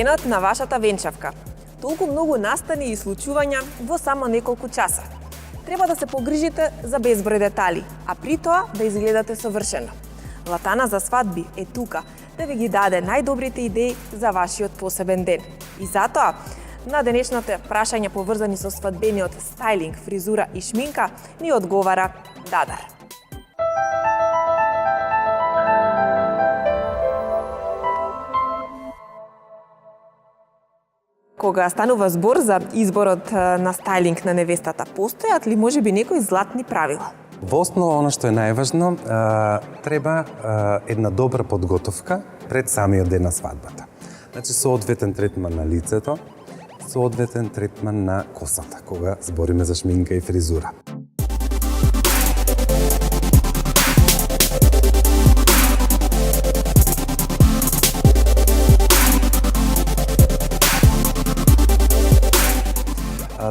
денот на вашата венчавка. Толку многу настани и случувања во само неколку часа. Треба да се погрижите за безброј детали, а при тоа да изгледате совршено. Латана за свадби е тука да ви ги даде најдобрите идеи за вашиот посебен ден. И затоа, на денешните прашања поврзани со свадбениот стајлинг, фризура и шминка, ни одговара Дадар. Кога станува збор за изборот на стајлинг на невестата, постојат ли можеби некои златни правила? Во основа, оно што е најважно, треба една добра подготовка пред самиот ден на свадбата. Значи, соодветен третман на лицето, соодветен третман на косата, кога збориме за шминка и фризура.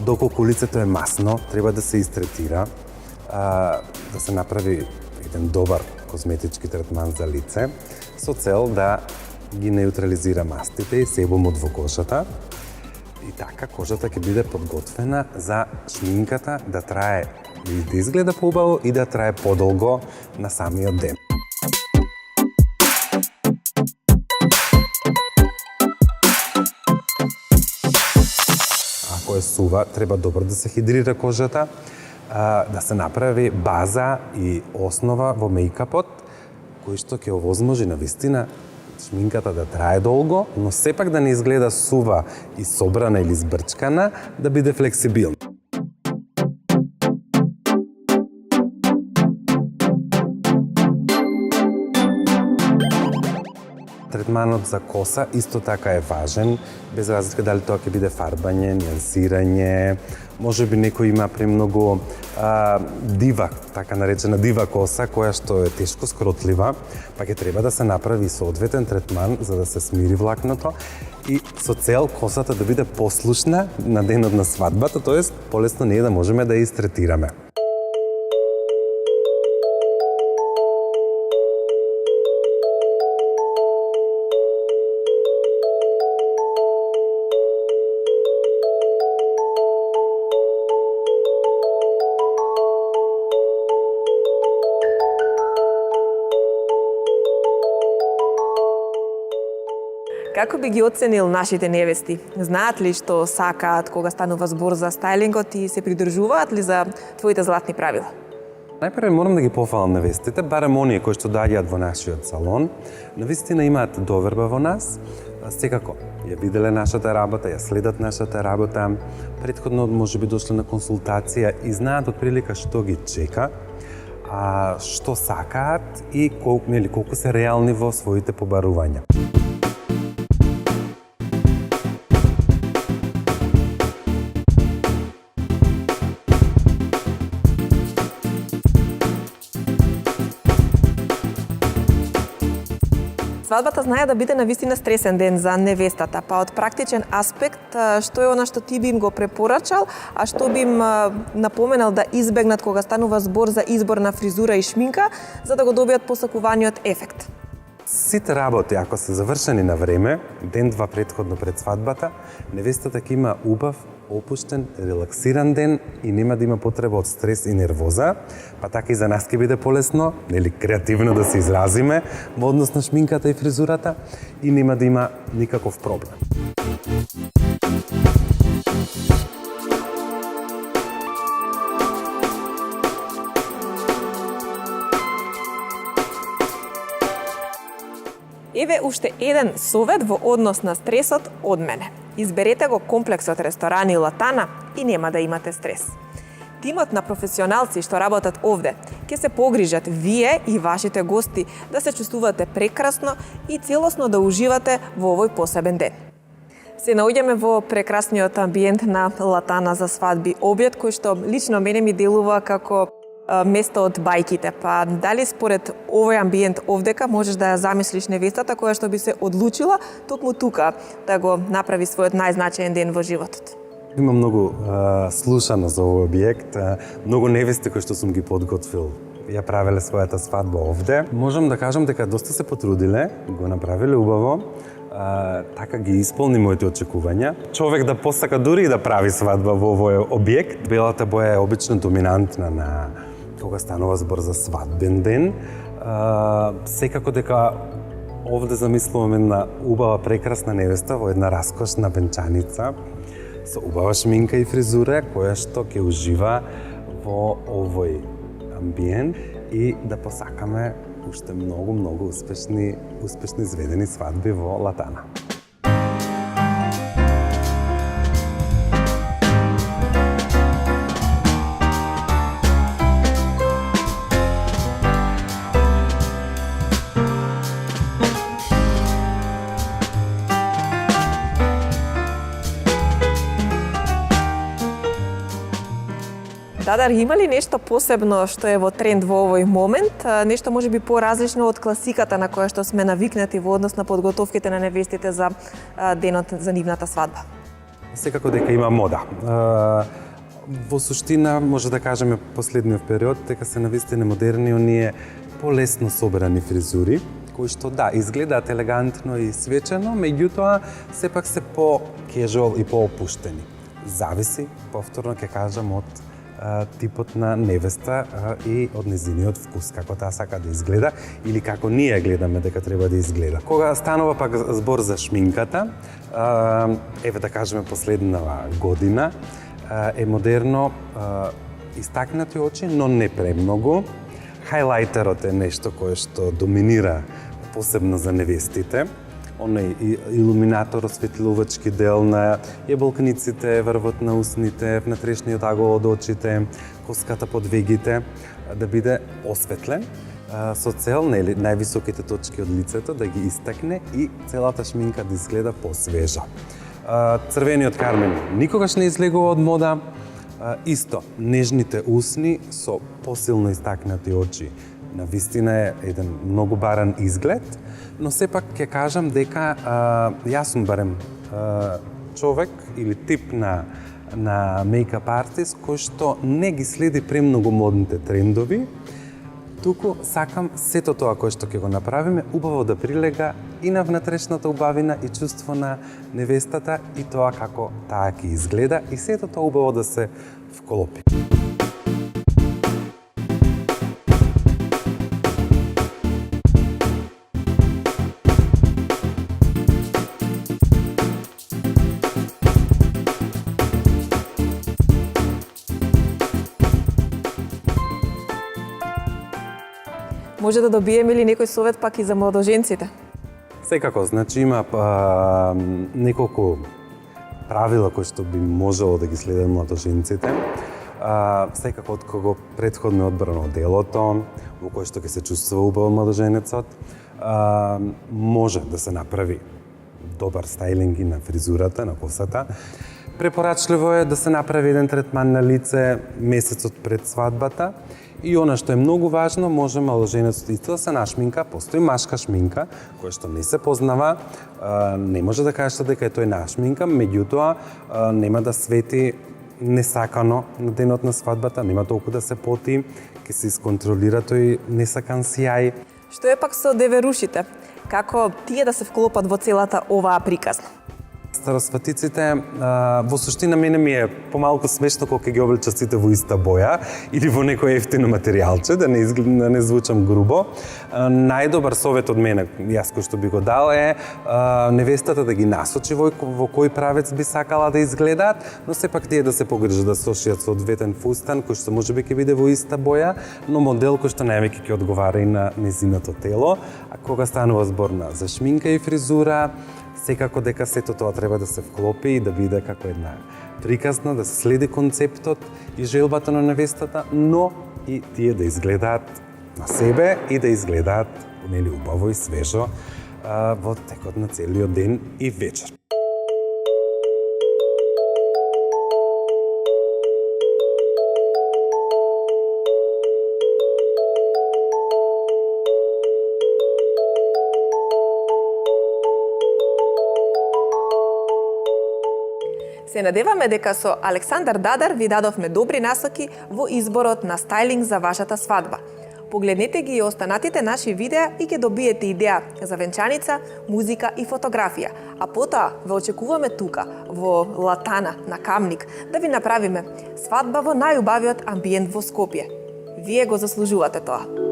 Доколку лицето е масно, треба да се истретира, да се направи еден добар козметички третман за лице, со цел да ги неутрализира мастите и себумот во кожата. И така кожата ќе биде подготвена за шминката да трае и да изгледа поубаво и да трае подолго на самиот ден. Ако е сува, треба добро да се хидрира кожата, да се направи база и основа во мејкапот, кој што ќе овозможи навистина шминката да трае долго, но сепак да не изгледа сува и собрана или збрчкана, да биде флексибилна. Третманот за коса исто така е важен, без разлика дали тоа ќе биде фарбање, нијансирање, можеби некој има премногу дива, така наречена дива коса, која што е тешко скротлива, па ќе треба да се направи соодветен третман за да се смири влакното и со цел косата да биде послушна на денот на свадбата, тоест полесно ние да можеме да ја истретираме. Како би ги оценил нашите невести? Знаат ли што сакаат кога станува збор за стајлингот и се придржуваат ли за твоите златни правила? Најпрво морам да ги пофалам невестите, барем оние кои што доаѓаат во нашиот салон. Навистина имаат доверба во нас, секако ја виделе нашата работа, ја следат нашата работа, претходно можеби дошле на консултација и знаат отприлика што ги чека, што сакаат и колку се реални во своите побарувања. Свадбата знае да биде навистина стресен ден за невестата, па од практичен аспект, што е она што ти би им го препорачал, а што би им напоменал да избегнат кога станува збор за избор на фризура и шминка, за да го добијат посакуваниот ефект? Сите работи, ако се завршени на време, ден-два претходно пред свадбата, невестата ќе има убав, опуштен, релаксиран ден и нема да има потреба од стрес и нервоза, па така и за нас ќе биде полесно, нели креативно да се изразиме во однос на шминката и фризурата и нема да има никаков проблем. Еве уште еден совет во однос на стресот од мене. Изберете го комплексот ресторани Латана и нема да имате стрес. Тимот на професионалци што работат овде ќе се погрижат вие и вашите гости да се чувствувате прекрасно и целосно да уживате во овој посебен ден. Се наоѓаме во прекрасниот амбиент на Латана за свадби, објед кој што лично мене ми делува како место од бајките. Па дали според овој амбиент овдека можеш да ја замислиш невестата која што би се одлучила токму тука да го направи својот најзначаен ден во животот? Има многу слушано за овој објект, многу невести кои што сум ги подготвил ја правеле својата свадба овде. Можам да кажам дека доста се потрудиле, го направиле убаво, така ги исполни моите очекувања. Човек да посака дури и да прави свадба во овој објект. Белата боја е обично доминантна на кога станува збор за свадбен ден. Секако дека овде замислуваме една убава, прекрасна невеста во една раскошна венчаница со убава шминка и фризура, која што ќе ужива во овој амбиент и да посакаме уште многу успешни изведени свадби во Латана. Дадар, има ли нешто посебно што е во тренд во овој момент? Нешто можеби поразлично од класиката на која што сме навикнати во однос на подготовките на невестите за денот за нивната свадба? Секако дека има мода. Во суштина, може да кажеме последниот период, дека се навистина модерни оние полесно собрани фризури, кои што да, изгледаат елегантно и свечено, меѓутоа сепак се по-кежуал и по-опуштени. Зависи, повторно ќе кажам, од типот на невеста и од незиниот вкус, како таа сака да изгледа или како ние гледаме дека треба да изгледа. Кога станува пак збор за шминката, еве да кажеме последнава година, е модерно истакнати очи, но не премногу. Хайлайтерот е нешто кое што доминира посебно за невестите. Оној илуминатор, осветлувачки дел на јаболкниците, врвот на усните, внатрешниот агол од очите, коската под вегите, да биде осветлен со цел највисоките точки од лицето да ги истакне и целата шминка да изгледа посвежа. Црвениот кармен никогаш не излегува од мода. Исто, нежните усни со посилно истакнати очи. Навистина е еден многу баран изглед, но сепак ќе кажам дека јас сум барем човек или тип на мејкап артист кој што не ги следи премногу модните трендови, туку сакам сето тоа кое што ќе го направиме убаво да прилега и на внатрешната убавина и чувство на невестата и тоа како таа ќе изгледа и сето тоа убаво да се вклопи. Може да добиеме ли некој совет пак и за младоженците? Секако, значи има неколку правила кои што би можело да ги следат младоженците. Секако од кого претходно одбрано делото, во кој што ќе се чувствува убаво младоженецот, може да се направи добар стајлинг и на фризурата, на косата. Препорачливо е да се направи еден третман на лице месецот пред свадбата. И она што е многу важно, може младоженецот исто да се нашминка, постои машка шминка, која што не се познава, не може да кажете дека е тој нашминка, меѓутоа нема да свети несакано на денот на свадбата, нема толку да се поти, ќе се исконтролира тој несакан сјај. Што е пак со деверушите? Како тие да се вклопат во целата оваа приказна? Старосватиците, во суштина мене ми е помалку смешно кога ги облечат сите во иста боја или во некој ефтино материјалче, да не звучам грубо. Најдобар совет од мене, јас кој што би го дал е невестата да ги насочи во кој правец би сакала да изгледаат, но сепак тие да се погрижат да сошијат соодветен фустан кој што можеби ќе биде во иста боја, но модел кој што највеќе ќе одговара и на незиното тело. А кога станува збор за шминка и фризура, секако дека сето тоа треба да се вклопи и да биде како една приказна, да се следи концептот и желбата на невестата, но и тие да изгледаат на себе и да изгледаат убаво и свежо во текот на целиот ден и вечер. Се надеваме дека со Александар Дадар ви дадовме добри насоки во изборот на стајлинг за вашата свадба. Погледнете ги и останатите наши видеа и ќе добиете идеја за венчаница, музика и фотографија. А потоа ве очекуваме тука, во Латана, на Камник, да ви направиме свадба во најубавиот амбиент во Скопје. Вие го заслужувате тоа.